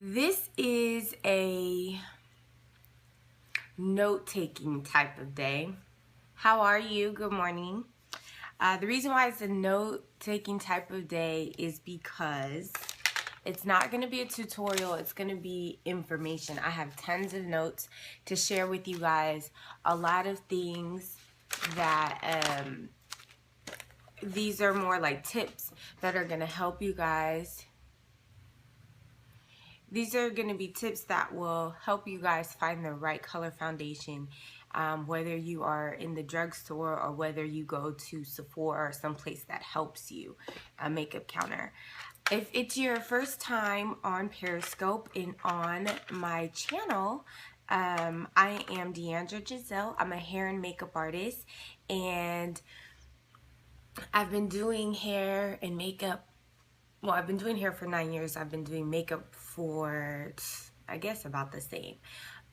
This is a note-taking type of day. How are you? Good morning. The reason why it's a note-taking type of day is because it's not going to be a tutorial. It's going to be information. I have tons of notes to share with you guys. A lot of things that these are more like tips that are going to help you guys. These are going to be tips that will help you guys find the right color foundation, whether you are in the drugstore or whether you go to Sephora or someplace that helps you, a makeup counter. If it's your first time on Periscope and on my channel, I am Deandra Giselle. I'm a hair and makeup artist, and I've been doing hair and makeup. Well, I've been doing hair for 9 years. I've been doing makeup for, I guess, about the same.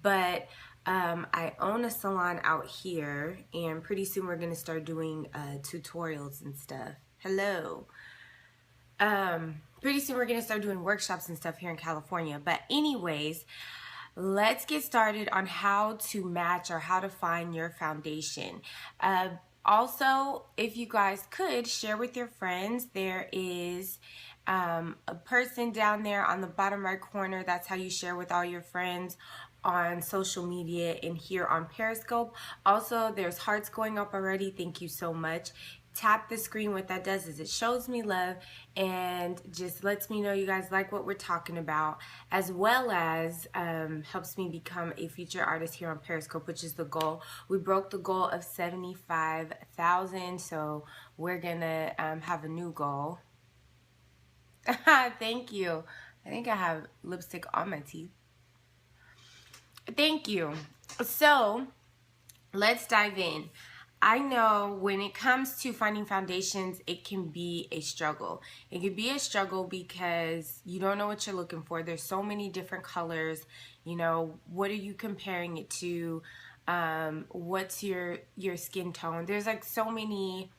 But I own a salon out here, and pretty soon we're going to start doing tutorials and stuff. Hello. Pretty soon we're going to start doing workshops and stuff here in California. But anyways, let's get started on how to match or how to find your foundation. Also, if you guys could share with your friends, there is a person down there on the bottom right corner. That's how you share with all your friends on social media and here on Periscope. Also, there's hearts going up already. Thank you so much. Tap the screen. What that does is it shows me love and just lets me know you guys like what we're talking about, as well as helps me become a featured artist here on Periscope, which is the goal. We broke the goal of 75,000, so we're gonna have a new goal. Thank you. I think I have lipstick on my teeth. Thank you. So let's dive in. I know when it comes to finding foundations, it can be a struggle. It can be a struggle because you don't know what you're looking for. There's so many different colors. You know, what are you comparing it to? What's your skin tone? There's so many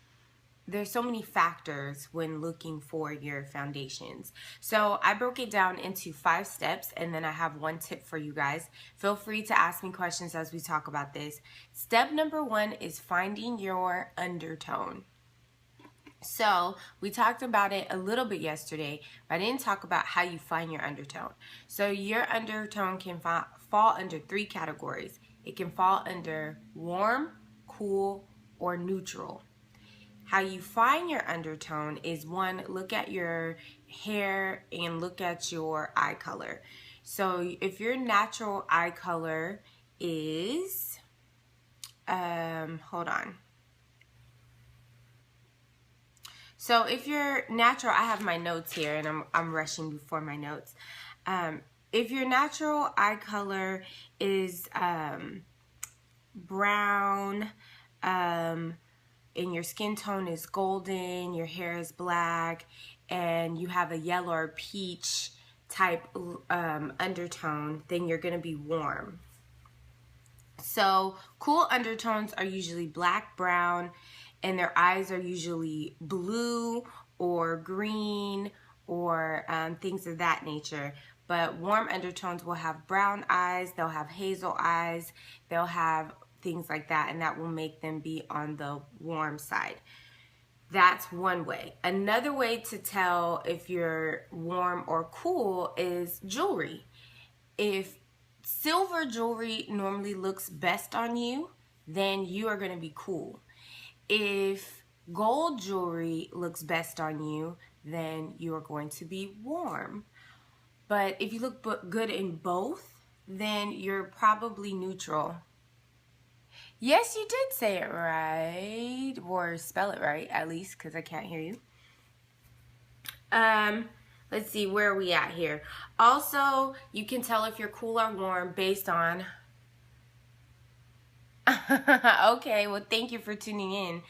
factors when looking for your foundations. So I broke it down into 5 steps, and then I have one tip for you guys. Feel free to ask me questions as we talk about this. Step number 1 is finding your undertone. So we talked about it a little bit yesterday, but I didn't talk about how you find your undertone. So your undertone can fall under 3 categories. It can fall under warm, cool, or neutral. How you find your undertone is 1, look at your hair and look at your eye color. So if your natural eye color is, hold on. So if your natural, I have my notes here and I'm rushing before my notes. If your natural eye color is brown, and your skin tone is golden, your hair is black, and you have a yellow or peach type undertone, then you're going to be warm. So cool undertones are usually black, brown, and their eyes are usually blue or green or things of that nature. But warm undertones will have brown eyes, they'll have hazel eyes, they'll have things like that, and that will make them be on the warm side. That's one way. Another way to tell if you're warm or cool is jewelry. If silver jewelry normally looks best on you, then you are going to be cool. If gold jewelry looks best on you, then you are going to be warm. But if you look good in both, then you're probably neutral. Yes, you did say it right, or spell it right, at least, because I can't hear you. Let's see, where are we at here? Also, you can tell if you're cool or warm based on... Okay, well, thank you for tuning in.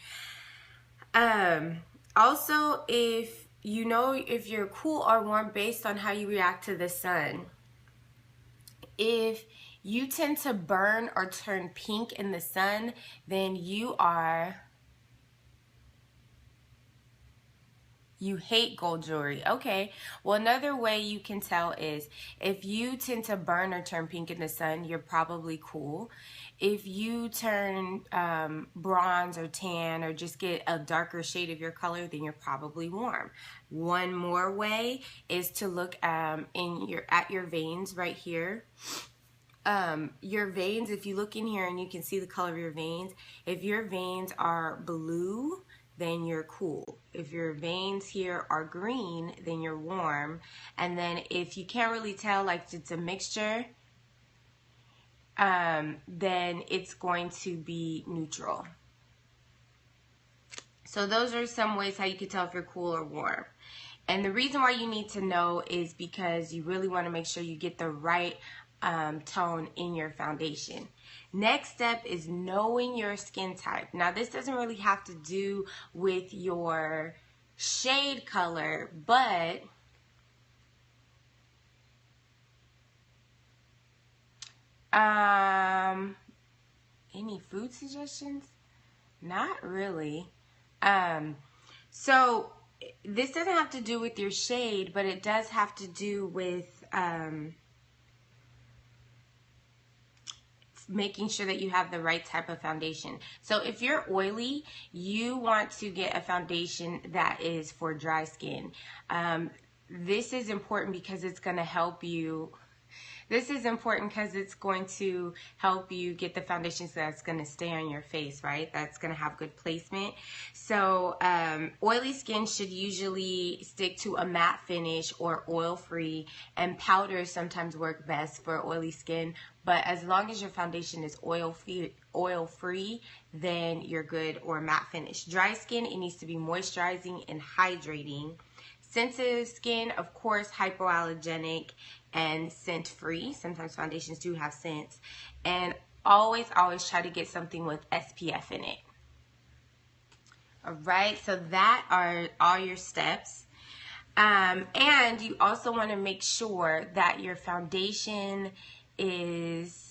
Also, if you know if you're cool or warm based on how you react to the sun. If you tend to burn or turn pink in the sun, then you are You hate gold jewelry. Okay. Well, another way you can tell is if you tend to burn or turn pink in the sun, you're probably cool. If you turn bronze or tan or just get a darker shade of your color, then you're probably warm. One more way is to look at your veins right here. Your veins, if you look in here and you can see the color of your veins, if your veins are blue, then you're cool. If your veins here are green, then you're warm. And then if you can't really tell, like it's a mixture, then it's going to be neutral. So those are some ways how you can tell if you're cool or warm. And the reason why you need to know is because you really want to make sure you get the right tone in your foundation. Next step is knowing your skin type. Now this doesn't really have to do with your shade color, but any food suggestions? Not really. So this doesn't have to do with your shade, but it does have to do with making sure that you have the right type of foundation. So if you're oily, you want to get a foundation that is for dry skin. This is important because it's going to help you. This is important because it's going to help you get the foundations that's going to stay on your face, right? That's going to have good placement. So oily skin should usually stick to a matte finish or oil-free, and powders sometimes work best for oily skin. But as long as your foundation is oil-free, then you're good, or matte finish. Dry skin, it needs to be moisturizing and hydrating. Sensitive skin, of course, hypoallergenic and scent-free. Sometimes foundations do have scents. And always try to get something with SPF in it. All right, so that are all your steps. And you also want to make sure that your foundation is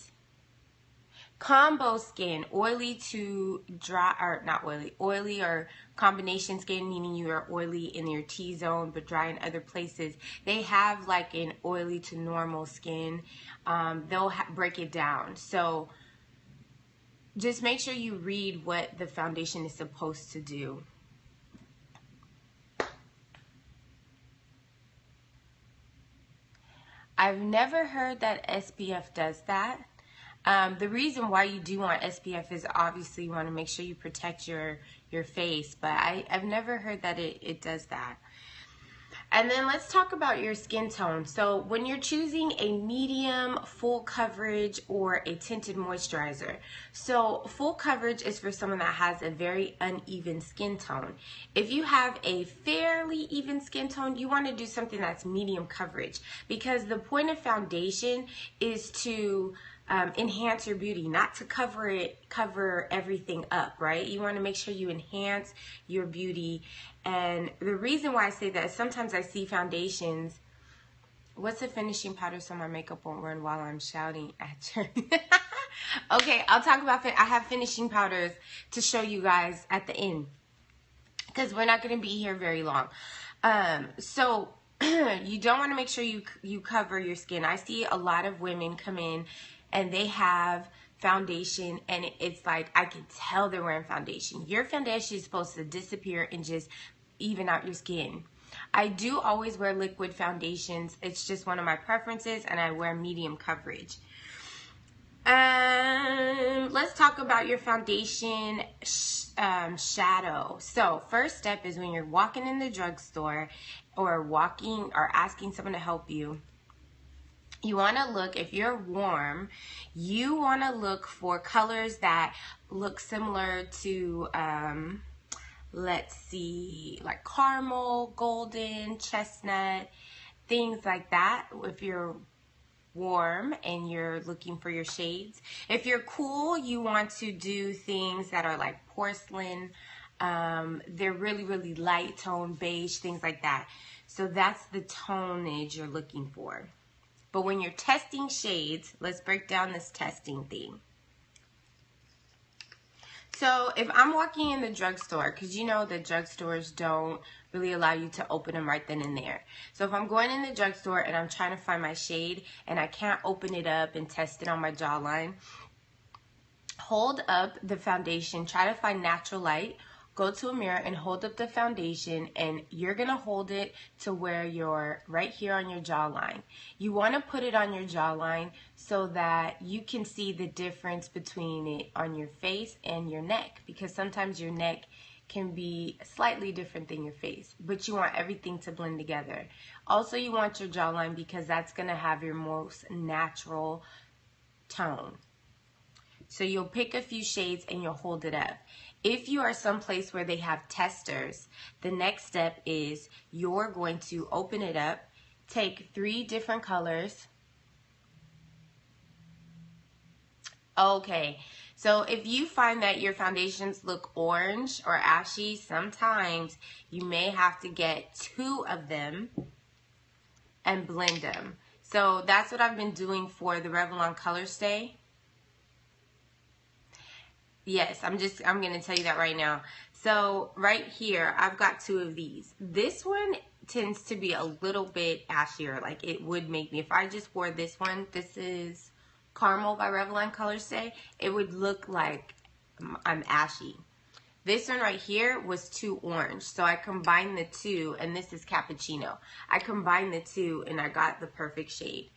combo skin, oily to dry, or not oily, oily or combination skin, meaning you are oily in your T-zone but dry in other places. They have like an oily to normal skin. They'll break it down. So just make sure you read what the foundation is supposed to do. I've never heard that SPF does that. The reason why you do want SPF is obviously you want to make sure you protect your face, but I've never heard that it does that. And then let's talk about your skin tone. So when you're choosing a medium, full coverage, or a tinted moisturizer. So full coverage is for someone that has a very uneven skin tone. If you have a fairly even skin tone, you want to do something that's medium coverage, because the point of foundation is to enhance your beauty, not to cover everything up, right? You want to make sure you enhance your beauty. And the reason why I say that is sometimes I see foundations. What's the finishing powder so my makeup won't run while I'm shouting at you? Okay, I'll talk about I have finishing powders to show you guys at the end, because we're not going to be here very long. So you don't want to make sure you cover your skin. I see a lot of women come in and they have foundation, and it's like, I can tell they're wearing foundation. Your foundation is supposed to disappear and just even out your skin. I do always wear liquid foundations. It's just one of my preferences, and I wear medium coverage. Let's talk about your foundation shadow. So first step is when you're walking in the drugstore or asking someone to help you. You want to look, if you're warm, you want to look for colors that look similar to, let's see, like caramel, golden, chestnut, things like that. If you're warm and you're looking for your shades. If you're cool, you want to do things that are like porcelain. They're really, really light tone, beige, things like that. So that's the tonage you're looking for. But when you're testing shades, let's break down this testing thing. So if I'm walking in the drugstore, because you know the drugstores don't really allow you to open them right then and there. So if I'm going in the drugstore and I'm trying to find my shade and I can't open it up and test it on my jawline, hold up the foundation, try to find natural light, go to a mirror and hold up the foundation, and you're going to hold it to where you're right here on your jawline. You want to put it on your jawline so that you can see the difference between it on your face and your neck, because sometimes your neck can be slightly different than your face, but you want everything to blend together. Also, you want your jawline because that's going to have your most natural tone. So you'll pick a few shades and you'll hold it up. If you are someplace where they have testers, the next step is you're going to open it up, take 3 different colors. Okay, so if you find that your foundations look orange or ashy, sometimes you may have to get 2 of them and blend them. So that's what I've been doing for the Revlon Color Stay. Yes, I'm going to tell you that right now. So right here, I've got 2 of these. This one tends to be a little bit ashier. Like it would make me, if I just wore this one, this is Caramel by Revlon Color Stay, it would look like I'm ashy. This one right here was too orange. So I combined the 2, and this is Cappuccino. I combined the 2 and I got the perfect shade.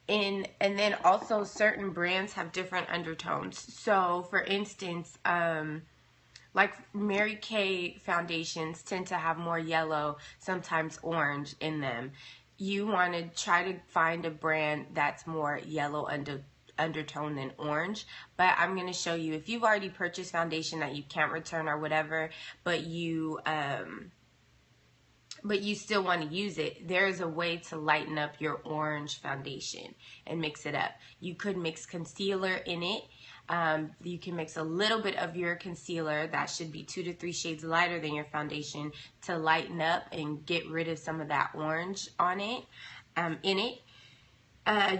And then also certain brands have different undertones. So for instance, like Mary Kay foundations tend to have more yellow, sometimes orange in them. You want to try to find a brand that's more yellow undertone than orange. But I'm going to show you, if you've already purchased foundation that you can't return or whatever, but you still want to use it, there is a way to lighten up your orange foundation and mix it up. You could mix concealer in it. You can mix a little bit of your concealer, that should be 2 to 3 shades lighter than your foundation, to lighten up and get rid of some of that orange on it, in it.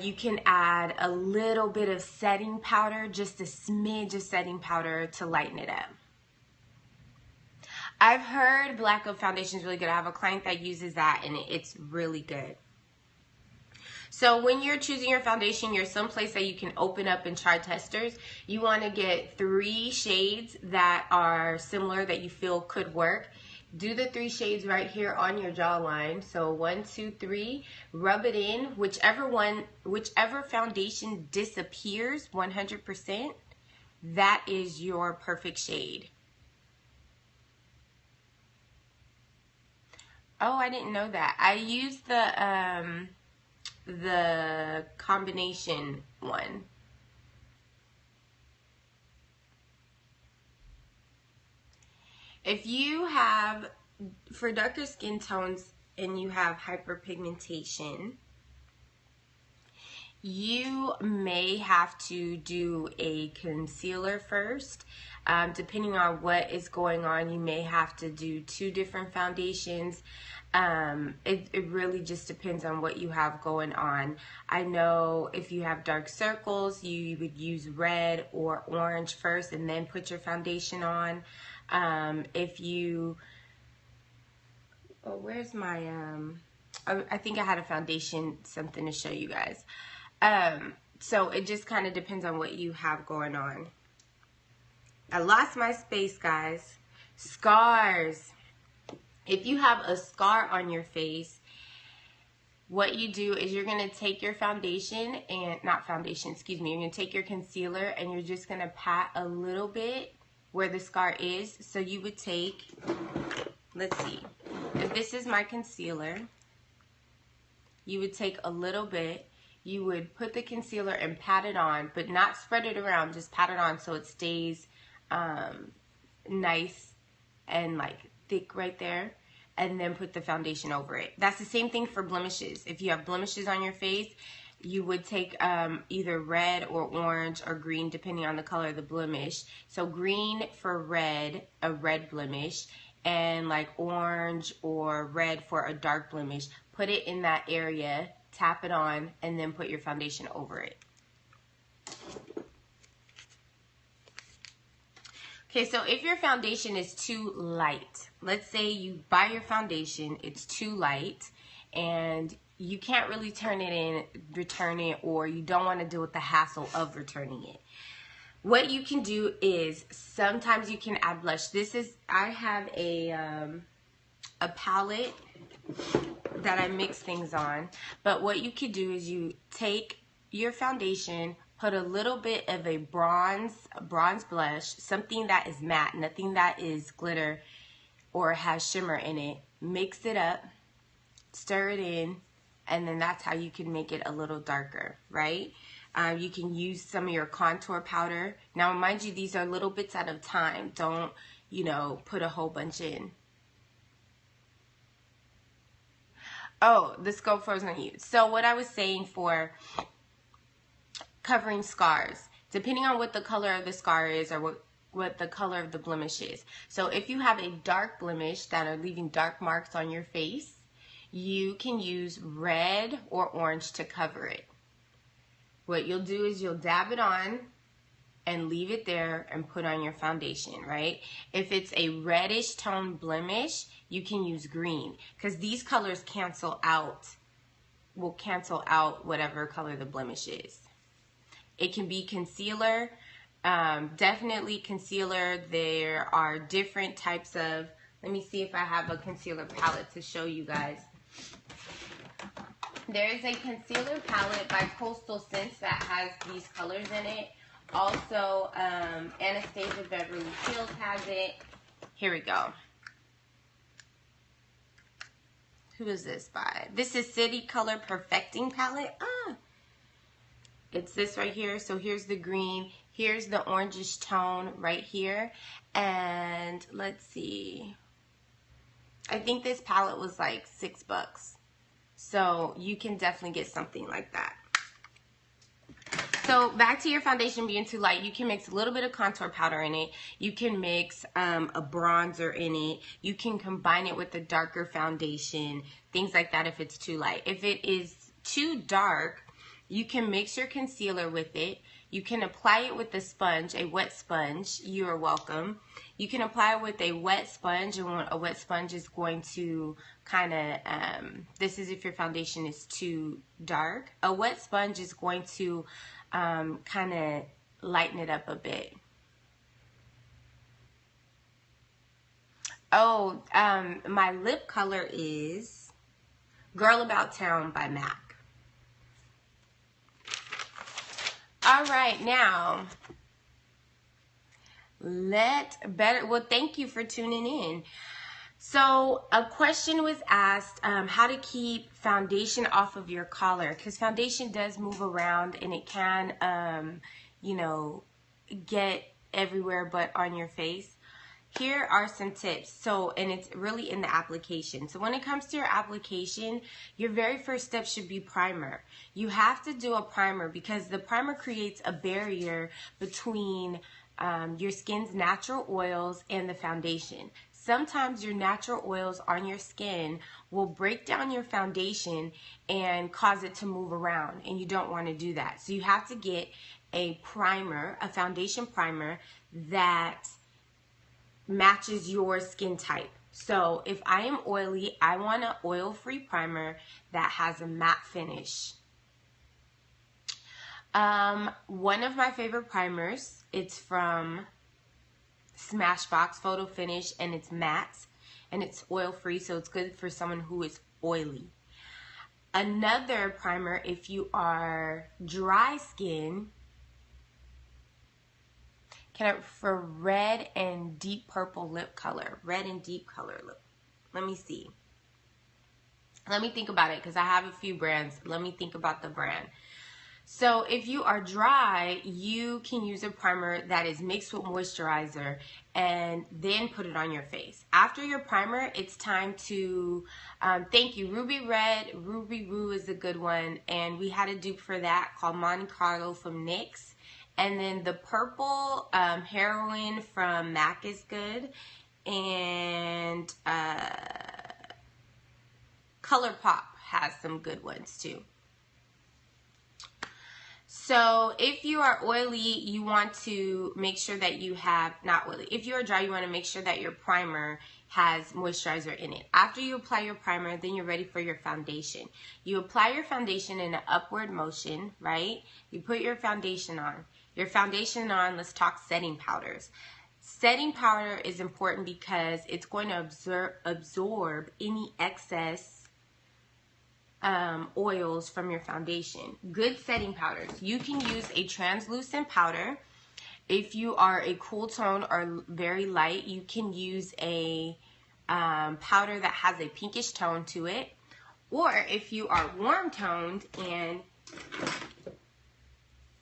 You can add a little bit of setting powder, just a smidge of setting powder to lighten it up. I've heard Black Oak foundation is really good. I have a client that uses that and it's really good. So when you're choosing your foundation, you're someplace that you can open up and try testers. You want to get 3 shades that are similar that you feel could work. Do the 3 shades right here on your jawline. So 1, 2, 3. Rub it in. Whichever foundation disappears 100%, that is your perfect shade. Oh, I didn't know that. I used the combination one. If you have, for darker skin tones and you have hyperpigmentation, you may have to do a concealer first. Depending on what is going on, you may have to do 2 different foundations. It really just depends on what you have going on. I know if you have dark circles, you would use red or orange first and then put your foundation on. If you, oh, where's my, I think I had a foundation, something to show you guys. So it just kind of depends on what you have going on. I lost my space, guys. Scars. If you have a scar on your face, what you do is you're going to take your foundation and, not foundation, excuse me, you're going to take your concealer and you're just going to pat a little bit where the scar is. So you would take, let's see, if this is my concealer, you would take a little bit, you would put the concealer and pat it on, but not spread it around, just pat it on so it stays nice and like thick right there, and then put the foundation over it. That's the same thing for blemishes. If you have blemishes on your face, you would take either red or orange or green depending on the color of the blemish. So green for red, a red blemish, and like orange or red for a dark blemish. Put it in that area, tap it on, and then put your foundation over it. Okay, so if your foundation is too light, let's say you buy your foundation, it's too light, and you can't really turn it in, return it, or you don't want to deal with the hassle of returning it. What you can do is sometimes you can add blush. I have a palette that I mix things on, but what you could do is you take your foundation, put a little bit of a bronze blush, something that is matte, nothing that is glitter or has shimmer in it. Mix it up, stir it in, and then that's how you can make it a little darker, right? You can use some of your contour powder. Now, mind you, these are little bits at a time. Don't, put a whole bunch in. Oh, the scope froze on you. So what I was saying for covering scars, depending on what the color of the scar is or what the color of the blemish is. So if you have a dark blemish that are leaving dark marks on your face, you can use red or orange to cover it. What you'll do is you'll dab it on and leave it there and put on your foundation, right? If it's a reddish tone blemish, you can use green, because these colors will cancel out whatever color the blemish is. It can be concealer, definitely concealer. There are different types of, let me see if I have a concealer palette to show you guys. There is a concealer palette by Coastal Scents that has these colors in it. Also, Anastasia Beverly Hills has it. Here we go. Who is this by? This is City Color Perfecting Palette. It's this right here. So here's the green. Here's the orangish tone right here. And let's see. I think this palette was like $6. So you can definitely get something like that. So back to your foundation being too light, you can mix a little bit of contour powder in it. You can mix a bronzer in it. You can combine it with a darker foundation, things like that if it's too light. If it is too dark, you can mix your concealer with it. You can apply it with a sponge, a wet sponge. You are welcome. You can apply it with a wet sponge, and a wet sponge is going to kind of, this is if your foundation is too dark. A wet sponge is going to kind of lighten it up a bit. Oh, my lip color is Girl About Town by MAC. All right, now, well, thank you for tuning in. So a question was asked, how to keep foundation off of your collar, because foundation does move around and it can, get everywhere but on your face. Here are some tips. So, and it's really in the application. So when it comes to your application, your very first step should be primer. You have to do a primer because the primer creates a barrier between your skin's natural oils and the foundation. Sometimes your natural oils on your skin will break down your foundation and cause it to move around, and you don't want to do that. So you have to get a primer, a foundation primer that matches your skin type. So if I am oily, I want an oil-free primer that has a matte finish. One of my favorite primers, it's from Smashbox Photo Finish, and it's matte and it's oil-free, so it's good for someone who is oily. Another primer, if you are dry skin, for red and deep purple lip color. Red and deep color lip. Let me see. Let me think about it because I have a few brands. Let me think about the brand. So if you are dry, you can use a primer that is mixed with moisturizer and then put it on your face. After your primer, it's time to, thank you, Ruby Red. Ruby Roo is a good one. And we had a dupe for that called Monte Carlo from NYX. And then the purple Heroine from MAC is good. And ColourPop has some good ones too. So if you are oily, you want to make sure that you have, not oily, if you are dry, you want to make sure that your primer has moisturizer in it. After you apply your primer, then you're ready for your foundation. You apply your foundation in an upward motion, right? You put your foundation on. Your foundation on, let's talk setting powders. Setting powder is important because it's going to absorb any excess oils from your foundation. Good setting powders. You can use a translucent powder. If you are a cool tone or very light, you can use a powder that has a pinkish tone to it. Or if you are warm toned and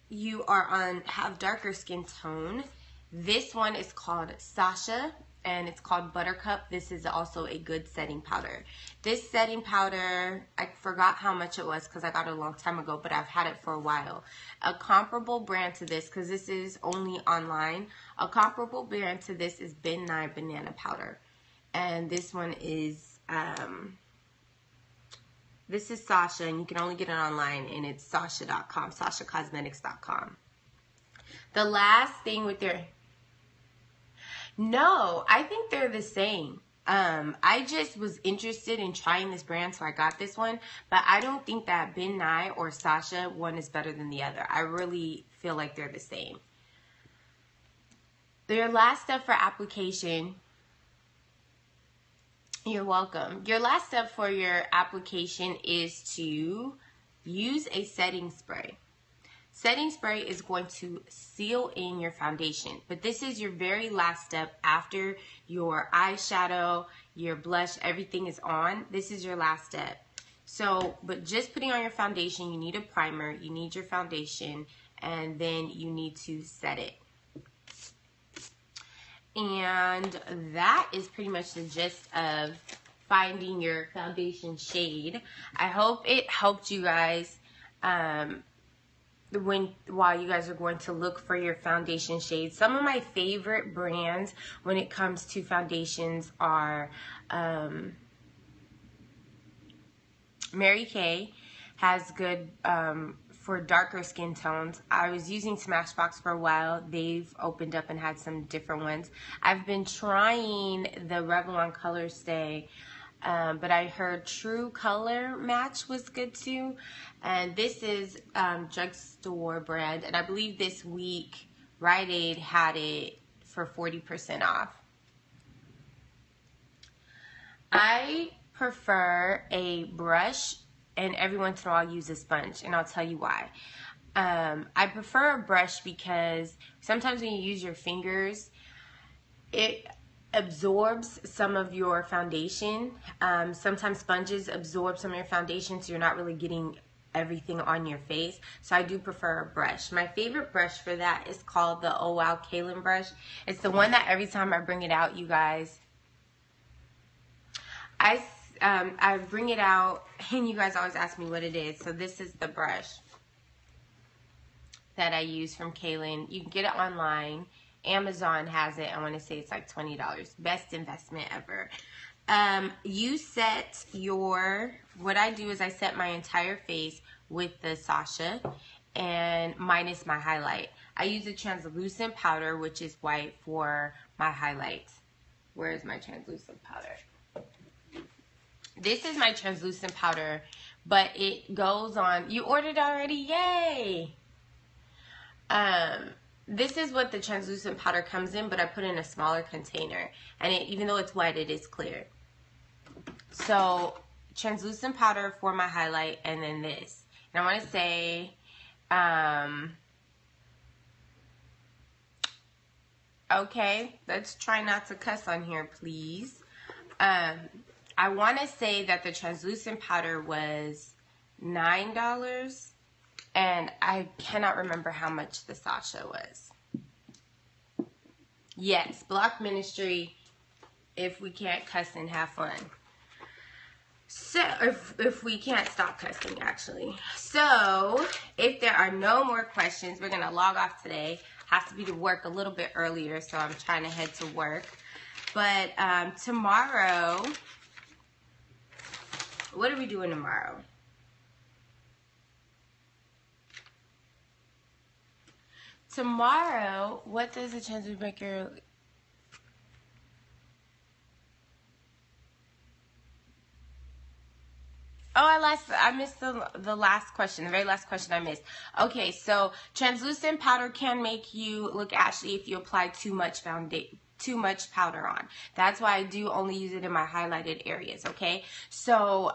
you are have darker skin tone, this one is called Sasha and it's called Buttercup. This is also a good setting powder. This setting powder, I forgot how much it was because I got it a long time ago, but I've had it for a while. A comparable brand to this, because this is only online, a comparable brand to this is Ben Nye Banana Powder. And this one is, this is Sasha, and you can only get it online, and it's Sasha.com, SashaCosmetics.com. The last thing with their... No, I think they're the same. I just was interested in trying this brand, so I got this one. But I don't think that Ben Nye or Sasha, one is better than the other. I really feel like they're the same. Your last step for application... You're welcome. Your last step for your application is to use a setting spray. Setting spray is going to seal in your foundation, but this is your very last step after your eyeshadow, your blush, everything is on. This is your last step. So, but just putting on your foundation, you need a primer, you need your foundation, and then you need to set it. And that is pretty much the gist of finding your foundation shade. I hope it helped you guys while you guys are going to look for your foundation shades. Some of my favorite brands when it comes to foundations are Mary Kay has good for darker skin tones. I was using Smashbox for a while. They've opened up and had some different ones. I've been trying the Revlon Color Stay, but I heard True Color Match was good too. And this is drugstore brand, and I believe this week Rite Aid had it for 40% off. I prefer a brush, and every once in a while I'll use a sponge, and I'll tell you why. I prefer a brush because sometimes when you use your fingers, it absorbs some of your foundation. Sometimes sponges absorb some of your foundation, so you're not really getting everything on your face. So I do prefer a brush. My favorite brush for that is called the Oh Wow Kaylin brush. It's the one that every time I bring it out, you guys, I bring it out and you guys always ask me what it is. So this is the brush that I use from Kaylin. You can get it online. Amazon has it. I want to say it's like $20. Best investment ever. You set your, what I do is I set my entire face with the Sasha and minus my highlight. I use a translucent powder, which is white, for my highlights. Where is my translucent powder? This is my translucent powder, but it goes on. You ordered already? Yay! This is what the translucent powder comes in, but I put in a smaller container. And even though it's white, it is clear. So, translucent powder for my highlight, and then this. And I want to say, okay, let's try not to cuss on here, please. I want to say that the translucent powder was $9. And I cannot remember how much the Sasha was. Yes, Block Ministry, if we can't cuss and have fun. So, if we can't stop cussing, actually. So, if there are no more questions, we're going to log off today. Have to be to work a little bit earlier, so I'm trying to head to work. But tomorrow, what are we doing tomorrow? Tomorrow, what does a translucent maker... Oh, I missed the last question, the very last question I missed. Okay, so translucent powder can make you look ashy if you apply too much powder on. That's why I do only use it in my highlighted areas, okay? So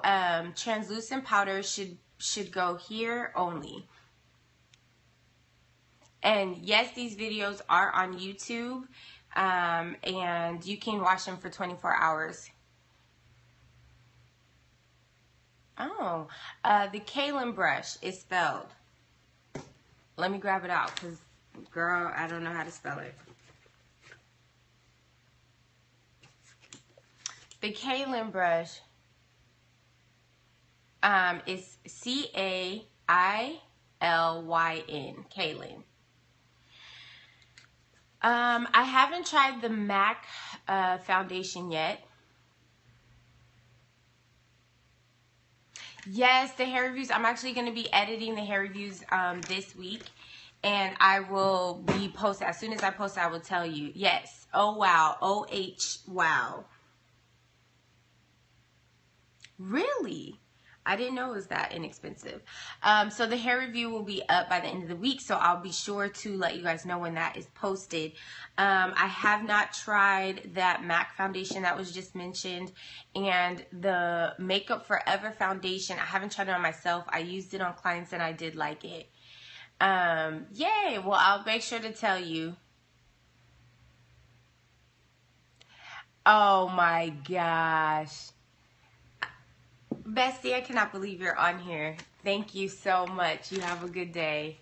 translucent powder should go here only. And yes, these videos are on YouTube, and you can watch them for 24 hours. Oh, the Kaylin brush is spelled. Let me grab it out because, girl, I don't know how to spell it. The Kaylin brush is C-A-I-L-Y-N, Kaylin. I haven't tried the MAC foundation yet. Yes, the hair reviews. I'm actually going to be editing the hair reviews this week. And I will be posting. As soon as I post, I will tell you. Yes. Oh, wow. O-H, wow. Really? I didn't know it was that inexpensive. So the hair review will be up by the end of the week. So I'll be sure to let you guys know when that is posted. I have not tried that MAC foundation that was just mentioned. And the Makeup Forever foundation, I haven't tried it on myself. I used it on clients and I did like it. Yay. Well, I'll make sure to tell you. Oh my gosh. Bestie, I cannot believe you're on here. Thank you so much. You have a good day.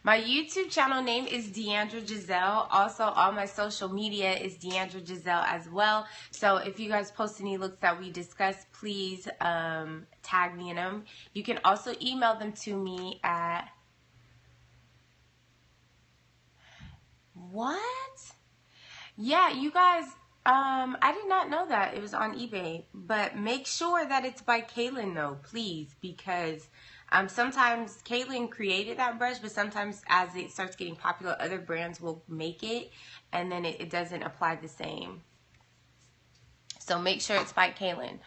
My YouTube channel name is Deandra Giselle. Also, all my social media is Deandra Giselle as well. So if you guys post any looks that we discuss, please tag me in them. You can also email them to me at... What? Yeah, you guys... I did not know that it was on eBay, but make sure that it's by Kaylin though, please, because sometimes Kaylin created that brush, but sometimes as it starts getting popular, other brands will make it, and then it doesn't apply the same. So make sure it's by Kaylin.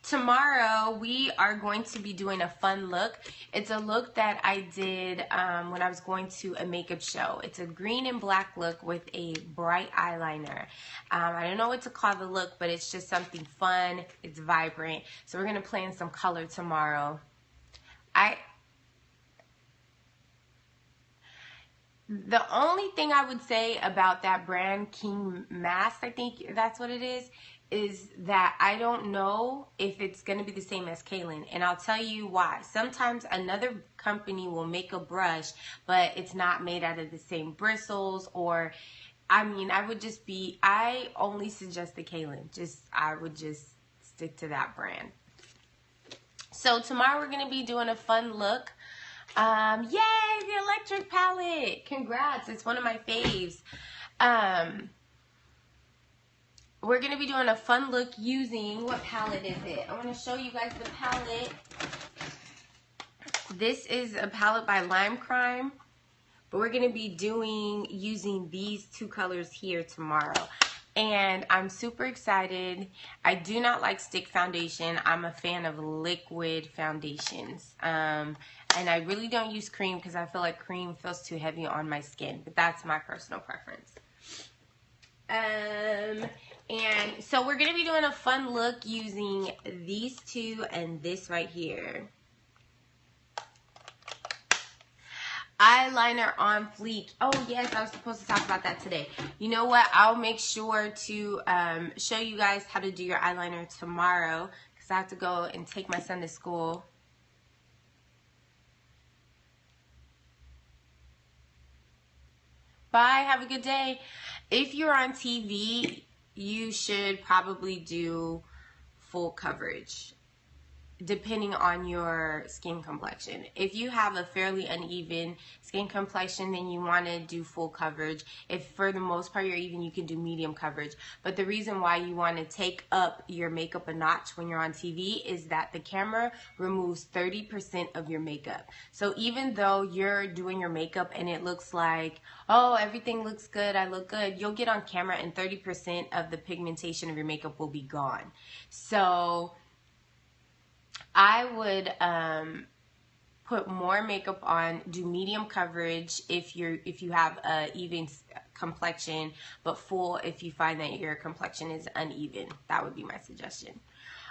Tomorrow we are going to be doing a fun look. It's a look that I did when I was going to a makeup show. It's a green and black look with a bright eyeliner. I don't know what to call the look, but it's just something fun. It's vibrant. So we're going to play in some color tomorrow. The only thing I would say about that brand, King Mask, I think that's what it is that I don't know if it's going to be the same as Kaylin. And I'll tell you why. Sometimes another company will make a brush, but it's not made out of the same bristles, or, I mean, I only suggest the Kaylin. I would just stick to that brand. So tomorrow we're going to be doing a fun look. Yay, the electric palette. Congrats. It's one of my faves. We're going to be doing a fun look using, what palette is it? I'm going to show you guys the palette. This is a palette by Lime Crime. But we're going to be using these two colors here tomorrow. And I'm super excited. I do not like stick foundation. I'm a fan of liquid foundations. And I really don't use cream because I feel like cream feels too heavy on my skin. But that's my personal preference. And so we're going to be doing a fun look using these two and this right here. Eyeliner on fleek. Oh yes, I was supposed to talk about that today. You know what? I'll make sure to show you guys how to do your eyeliner tomorrow because I have to go and take my son to school. Bye. Have a good day. If you're on TV, you should probably do full coverage. depending on your skin complexion. If you have a fairly uneven skin complexion, then you want to do full coverage. If for the most part you're even, you can do medium coverage. But the reason why you want to take up your makeup a notch when you're on TV is that the camera removes 30% of your makeup. So even though you're doing your makeup and it looks like, oh, everything looks good, I look good, you'll get on camera and 30% of the pigmentation of your makeup will be gone. So I would put more makeup on, do medium coverage if you have a even complexion, but full if you find that your complexion is uneven. That would be my suggestion.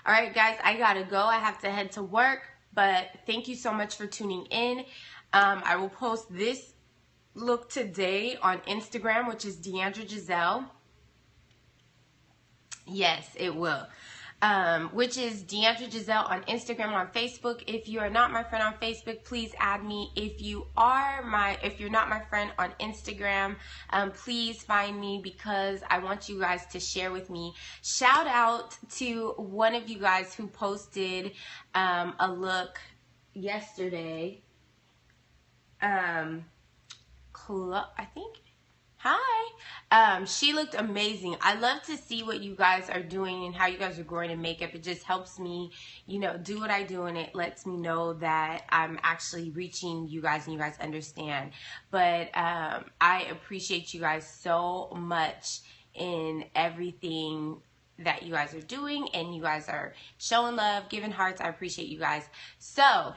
All right, guys, I gotta go. I have to head to work, but thank you so much for tuning in. I will post this look today on Instagram, which is Deandra Giselle. Yes, it will. Which is Deandra Giselle on Instagram, on Facebook. If you are not my friend on Facebook, please add me. If you're not my friend on Instagram, please find me, because I want you guys to share with me. Shout out to one of you guys who posted a look yesterday. I think. Hi. She looked amazing. I love to see what you guys are doing and how you guys are growing in makeup. It just helps me, you know, do what I do, and it lets me know that I'm actually reaching you guys and you guys understand. But I appreciate you guys so much in everything that you guys are doing, and you guys are showing love, giving hearts. I appreciate you guys. So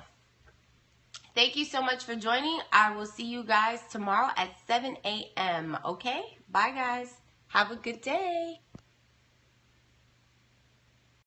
thank you so much for joining. I will see you guys tomorrow at 7 a.m. Okay? Bye, guys. Have a good day.